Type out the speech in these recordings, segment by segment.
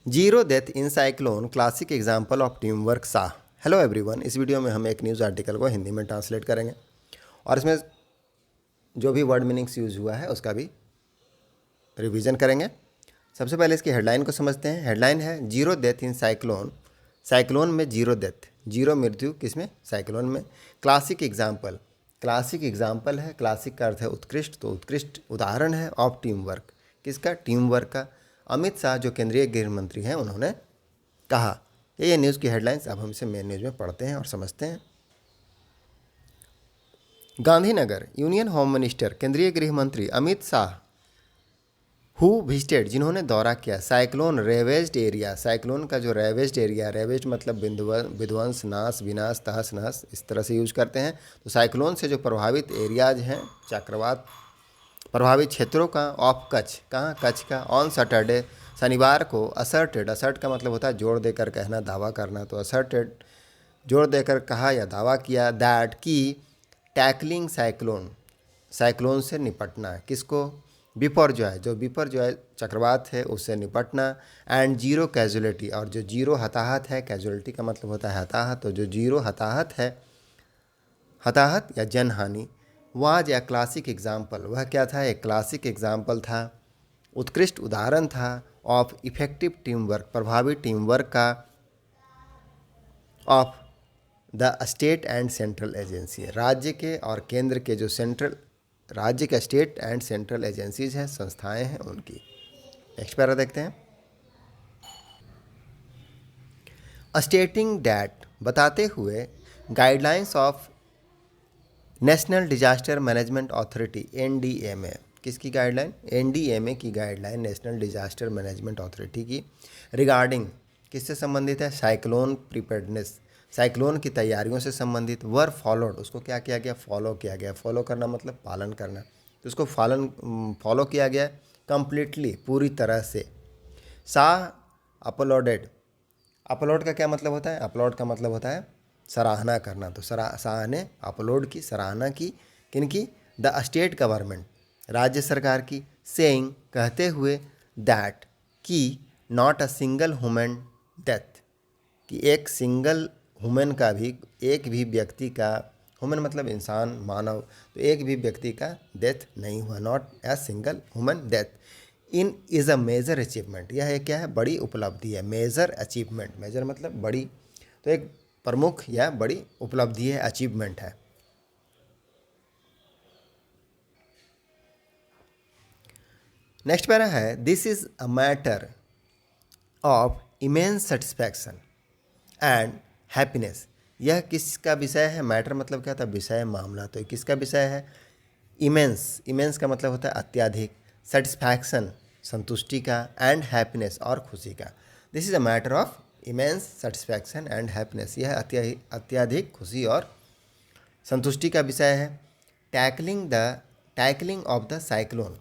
Zero death in cyclone classic example of team work Shah. Hello everyone, इस video में हम एक न्यूज़ आर्टिकल को हिंदी में ट्रांसलेट करेंगे और इसमें जो भी वर्ड मीनिंग्स यूज हुआ है उसका भी रिवीजन करेंगे। सबसे पहले इसकी हेडलाइन को समझते हैं। हेडलाइन है zero death in cyclone. Cyclone में जीरो डेथ, जीरो मृत्यु किसमें? साइक्लोन में। क्लासिक एग्जाम्पल, क्लासिक एग्जाम्पल है, क्लासिक का अर्थ है उत्कृष्ट, तो उत्कृष्ट उदाहरण है ऑफ टीम वर्क। किसका? टीम वर्क का। अमित शाह जो केंद्रीय गृह मंत्री हैं उन्होंने कहा। ये न्यूज़ की हेडलाइंस। अब हम इसे मेन न्यूज़ में पढ़ते हैं और समझते हैं। गांधीनगर यूनियन होम मिनिस्टर केंद्रीय गृह मंत्री अमित शाह हु विजिटेड, जिन्होंने दौरा किया साइक्लोन रेवेज्ड एरिया। साइक्लोन का जो रेवेज्ड एरिया, रेवेज्ड मतलब विध्वंस, नाश, विनाश, तहस नहस, इस तरह से यूज करते हैं। तो साइक्लोन से जो प्रभावित एरियाज हैं, चक्रवात प्रभावित क्षेत्रों का, ऑफ कच्छ, कहाँ? कच्छ का। ऑन सैटरडे, शनिवार को। असर्टेड, असर्ट का मतलब होता है जोर देकर कहना, दावा करना, तो असर्टेड जोर देकर कहा या दावा किया, दैट की टैकलिंग साइक्लोन, साइक्लोन से निपटना। किसको? बिपरजॉय, जो बिपरजॉय चक्रवात है उससे निपटना। एंड जीरो कैजुअलिटी, और जो जीरो हताहत है, कैजुअलिटी का मतलब होता है हताहत, तो जो जीरो हताहत है, हताहत या जनहानि, वाज या क्लासिक एग्जाम्पल, वह क्या था? एक क्लासिक एग्जाम्पल था, उत्कृष्ट उदाहरण था, ऑफ इफेक्टिव टीम वर्क, प्रभावी टीम वर्क का, of the state and central agency, राज्य के और केंद्र के जो सेंट्रल, राज्य के स्टेट एंड सेंट्रल एजेंसीज हैं, संस्थाएं हैं, उनकी। नेक्स्ट पैरा देखते हैं। स्टेटिंग डैट, बताते हुए, guidelines of national disaster management authority NDMA, किसकी गाइडलाइन? एनडीएमए की guideline, national disaster management authority की, रिगार्डिंग, किससे संबंधित है? साइक्लोन प्रिपेयर्डनेस, साइक्लोन की तैयारियों से संबंधित। वर फॉलोड, उसको क्या किया गया? फॉलो किया गया। फॉलो करना मतलब पालन करना, तो उसको फॉलो किया गया कंप्लीटली, पूरी तरह से। शाह अपलोडेड, अपलोड का क्या मतलब होता है? अपलोड का मतलब होता है सराहना करना, तो शाह ने अपलोड की, सराहना की। किनकी? द स्टेट गवर्नमेंट, राज्य सरकार की। सेइंग, कहते हुए, दैट, कि not a single human death, कि एक सिंगल ह्यूमन का भी, एक भी व्यक्ति का, ह्यूमन मतलब इंसान, मानव, तो एक भी व्यक्ति का डेथ नहीं हुआ, not a single human death in is a major achievement, यह एक क्या है? बड़ी उपलब्धि है। मेजर अचीवमेंट, मेजर मतलब बड़ी, तो एक प्रमुख या बड़ी उपलब्धि है, अचीवमेंट है। नेक्स्ट पैरा है, this is a matter of immense satisfaction and happiness, यह किसका विषय है? मैटर मतलब क्या था? विषय, मामला, तो किसका विषय है? इमेंस, इमेंस का मतलब होता है अत्यधिक, सेटिस्फैक्शन संतुष्टि का, एंड हैप्पीनेस और खुशी का। This is a matter of immense satisfaction and happiness, यह अत्यधिक खुशी और संतुष्टि का विषय है। Tackling of the cyclone,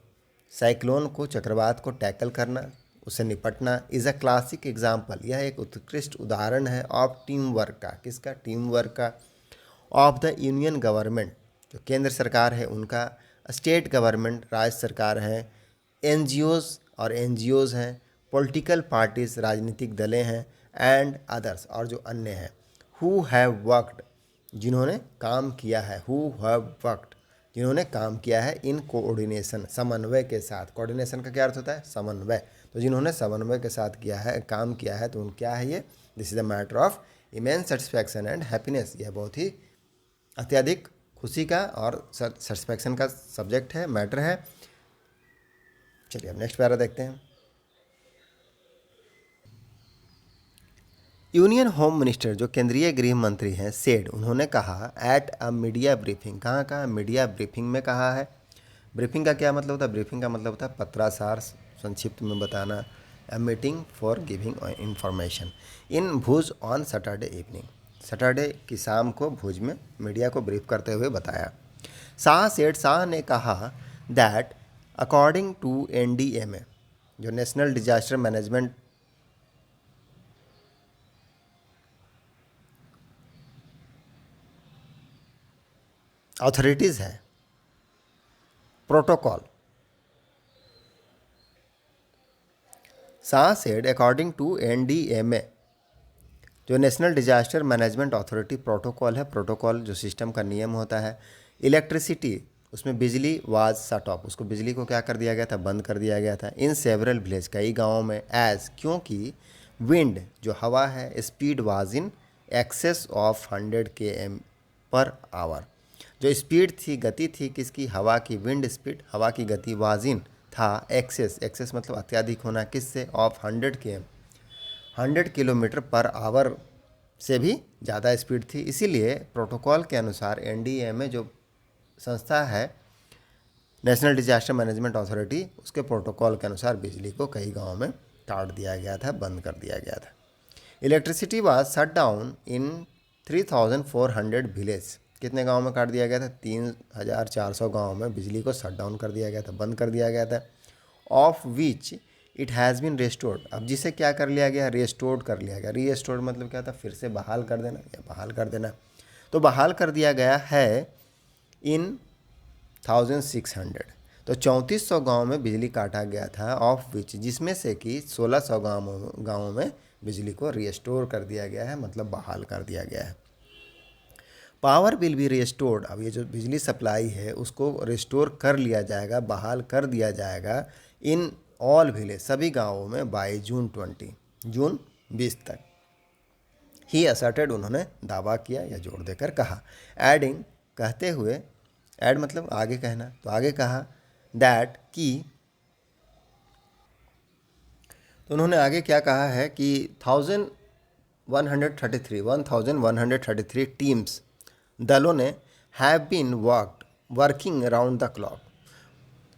cyclone को, चक्रवात को टैकल करना, उससे निपटना। इज़ अ क्लासिक एग्जाम्पल, यह एक उत्कृष्ट उदाहरण है, ऑफ टीम वर्क का। किसका? टीम वर्क का। ऑफ द यूनियन गवर्नमेंट, जो केंद्र सरकार है उनका। स्टेट गवर्नमेंट, राज्य सरकार है। एनजीओज, और एनजीओज हैं। पॉलिटिकल पार्टीज, राजनीतिक दलें हैं। एंड अदर्स, और जो अन्य हैं। हु हैव वर्कड, जिन्होंने काम किया है। हु हैव वर्कड, जिन्होंने काम किया है। इन कोऑर्डिनेशन, समन्वय के साथ। कोऑर्डिनेशन का क्या अर्थ होता है? समन्वय, तो जिन्होंने समन्वय के साथ किया है, काम किया है, तो उन क्या है ये? This is a matter of immense satisfaction and happiness, यह बहुत ही अत्यधिक खुशी का और सेटिस्फैक्शन का सब्जेक्ट है, मैटर है। चलिए अब नेक्स्ट पैरा देखते हैं। यूनियन होम मिनिस्टर, जो केंद्रीय गृह मंत्री हैं, सेड, उन्होंने कहा, एट अ मीडिया ब्रीफिंग, कहाँ कहा? मीडिया ब्रीफिंग में कहा है। ब्रीफिंग का क्या मतलब होता है? ब्रीफिंग का मतलब होता है पत्राचार, संक्षिप्त में बताना। A meeting for giving information in Bhuj on Saturday evening, Saturday की शाम को भुज में मीडिया को ब्रीफ करते हुए बताया। शाह सेड, शाह ने कहा, दैट अकॉर्डिंग टू एनडीएमए, जो नेशनल डिजास्टर मैनेजमेंट अथॉरिटीज़ है, protocol, Shah said according to NDMA, जो national disaster management authority protocol है, प्रोटोकॉल जो सिस्टम का नियम होता है, इलेक्ट्रिसिटी उसमें बिजली वाज शट ऑफ, उसको बिजली को क्या कर दिया गया था, बंद कर दिया गया था। इन सेवरल विलेज, कई गाँवों में, एज क्योंकि विंड जो हवा है, speed was in excess of 100 km per hour, जो स्पीड थी, गति थी किसकी, हवा की, विंड स्पीड, हवा की गति, वाजिन था एक्सेस, एक्सेस मतलब अत्यधिक होना, किससे, of 100 km, 100 kilometre per our से भी ज़्यादा स्पीड थी। इसीलिए प्रोटोकॉल के अनुसार NDMA जो संस्था है, नेशनल डिजास्टर मैनेजमेंट अथॉरिटी, उसके प्रोटोकॉल के अनुसार बिजली को कई गाँवों में काट दिया गया था, बंद कर दिया गया था। Electricity was shut down in 3400 village, कितने गांव में काट दिया गया था, 3400 गांव में बिजली को शट डाउन कर दिया गया था, बंद कर दिया गया था। Of which it has been restored, अब जिसे क्या कर लिया गया, रेस्टोर्ड कर लिया गया। रीस्टोर्ड मतलब क्या था, फिर से बहाल कर देना या बहाल कर देना, तो बहाल कर दिया गया है इन 1600, तो 3400 गाँव में बिजली काटा गया था, ऑफ विच, जिसमें से कि 1600 गाँवों में बिजली को रिस्टोर कर दिया गया है, मतलब बहाल कर दिया गया है। पावर विल बी रिस्टोर्ड, अब ये जो बिजली सप्लाई है उसको रिस्टोर कर लिया जाएगा, बहाल कर दिया जाएगा, इन ऑल विलेज, सभी गाँवों में, बाई जून 20 तक। ही असर्टेड, उन्होंने दावा किया या जोर देकर कहा। एडिंग, कहते हुए, एड मतलब आगे कहना, तो आगे कहा, दैट कि, तो उन्होंने आगे क्या कहा है कि 1133 टीम्स, दलों ने, have been working around the clock,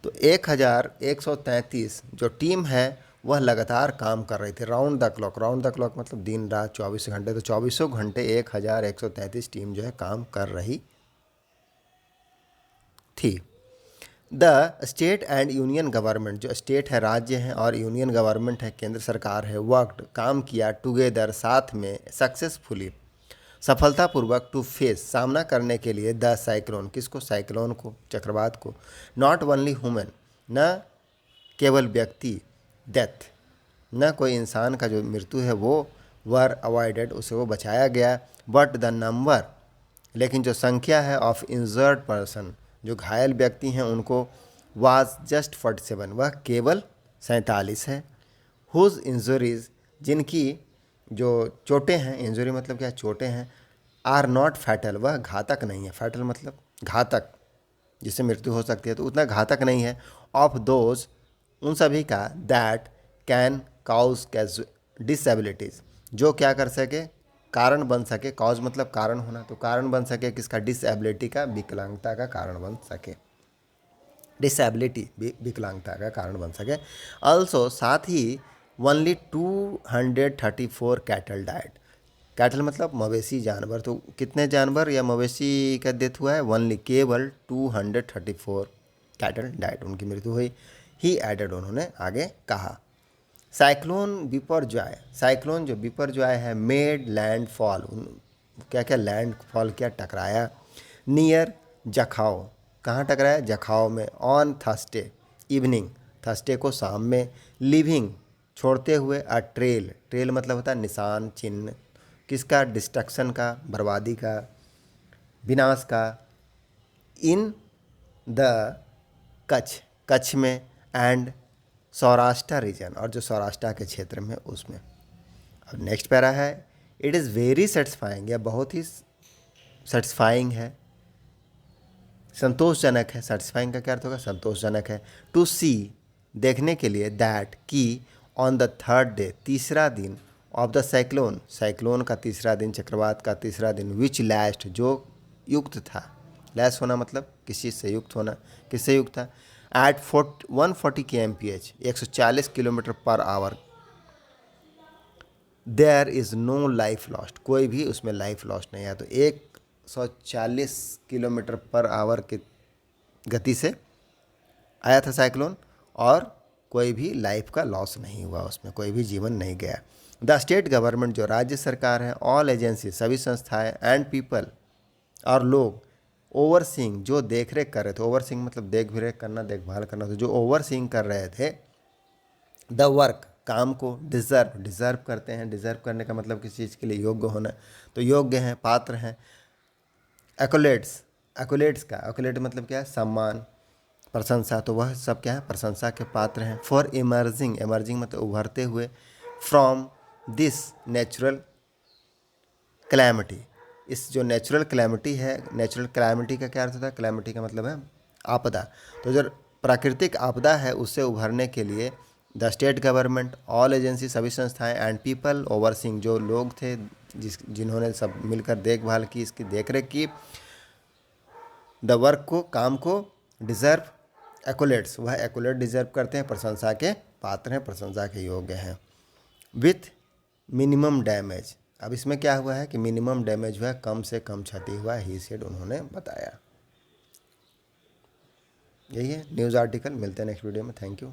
तो 1133 जो टीम है वह लगातार काम कर रही थी, round the clock, round the clock मतलब दिन रात 24 घंटे, तो 24 घंटे 1133 टीम जो है काम कर रही थी। The state and union government, जो स्टेट है, राज्य हैं, और यूनियन गवर्नमेंट है, केंद्र सरकार है, वर्कड, काम किया, टुगेदर, साथ में, सक्सेसफुली, सफलतापूर्वक, टू फेस, सामना करने के लिए, द साइक्लोन, किसको, साइक्लोन को, चक्रवात को, नॉट ओनली ह्यूमन, न केवल व्यक्ति, डेथ, न कोई इंसान का जो मृत्यु है वो, वर अवॉइडेड, उसे वो बचाया गया, बट द नंबर, लेकिन जो संख्या है, ऑफ इंजर्ड पर्सन, जो घायल व्यक्ति हैं उनको, वाज जस्ट 47, वह केवल 47 है। हुज इंजरीज, जिनकी जो चोटें हैं, इंजरी मतलब क्या, चोटें हैं, आर नॉट फैटल, वह घातक नहीं है, फैटल मतलब घातक, जिससे मृत्यु हो सकती है, तो उतना घातक नहीं है। ऑफ दोज, उन सभी का, दैट कैन काउज डिसेबिलिटीज़, जो क्या कर सके, कारण बन सके, कॉज मतलब कारण होना, तो कारण बन सके किसका, डिसेबिलिटी का, विकलांगता का कारण बन सके, डिसेबिलिटी विकलांगता का कारण बन सके। ऑल्सो, साथ ही, ओनली 234 कैटल डाइड, कैटल मतलब मवेशी, जानवर, तो कितने जानवर या मवेशी का डेथ हुआ है, ओनली, केवल 234 कैटल डाइड, उनकी मृत्यु हुई। ही एडेड, उन्होंने आगे कहा, साइक्लोन बिपरजॉय, साइक्लोन जो बिपरजॉय है, मेड लैंड फॉल, क्या क्या लैंड फॉल किया, टकराया, नियर जखाओ, कहाँ टकराया, जखाओ में, ऑन थर्सडे इवनिंग, थर्सडे को शाम में, लिविंग, छोड़ते हुए, अ ट्रेल, ट्रेल मतलब होता है निशान, चिन्ह, किसका, डिस्ट्रक्शन का, बर्बादी का, विनाश का, इन द कच्छ, कच्छ में, एंड सौराष्ट्र रीजन, और जो सौराष्ट्र के क्षेत्र में उसमें। अब नेक्स्ट पैरा है, इट इज़ वेरी सेटिस्फाइंग, या बहुत ही सेटिस्फाइंग है, संतोषजनक है, सेटिस्फाइंग का क्या अर्थ होगा, संतोषजनक है, टू सी, देखने के लिए, दैट की, ऑन द थर्ड डे, तीसरा दिन, ऑफ द साइक्लोन, साइक्लोन का तीसरा दिन, चक्रवात का तीसरा दिन, विच लैस्ट, जो युक्त था, लैस होना मतलब किसी चीज़ से युक्त होना, किससे युक्त था, at 140 kmph, 140 kilometre per hour, there is no life lost, कोई भी उसमें लाइफ लॉस्ट नहीं है, तो 140 किलोमीटर पर आवर की गति से आया था साइक्लोन, और कोई भी लाइफ का लॉस नहीं हुआ, उसमें कोई भी जीवन नहीं गया। द स्टेट गवर्नमेंट, जो राज्य सरकार है, ऑल एजेंसी, सभी संस्थाएं, एंड पीपल, और लोग, ओवरसीइंग, जो देख रेख कर रहे थे, ओवरसीइंग मतलब देख रेख करना, देखभाल करना, तो जो ओवरसीइंग कर रहे थे, द वर्क, काम को डिज़र्व करते हैं। डिज़र्व करने का मतलब किसी चीज़ के लिए योग्य होना, तो योग्य हैं, पात्र हैं। एक्कोलेट्स का एक्कोलेट मतलब क्या है? सम्मान, प्रशंसा, तो वह सब क्या है? प्रशंसा के पात्र हैं। फॉर इमर्जिंग मतलब उभरते हुए, फ्रॉम दिस नेचुरल कैलेमिटी, इस जो नेचुरल कैलेमिटी है, नेचुरल कैलेमिटी का क्या अर्थ होता है? कैलेमिटी का मतलब है आपदा। तो जो प्राकृतिक आपदा है उससे उभरने के लिए the state government, all agency, सभी संस्थाएं एंड पीपल ओवरसीइंग, जो लोग थे जिन्होंने सब मिलकर देखभाल की, इसकी देखरेख की, द वर्क को, काम को, डिज़र्व एक्कोलेट्स, वह एक्कोलेट डिज़र्व करते हैं, प्रशंसा के पात्र हैं, प्रशंसा के योग्य हैं। विथ मिनिमम डैमेज, अब इसमें क्या हुआ है कि मिनिमम डैमेज हुआ है, कम से कम क्षति हुआ है, ही सेड, उन्होंने बताया। यही है न्यूज़ आर्टिकल। मिलते हैं नेक्स्ट वीडियो में। Thank you.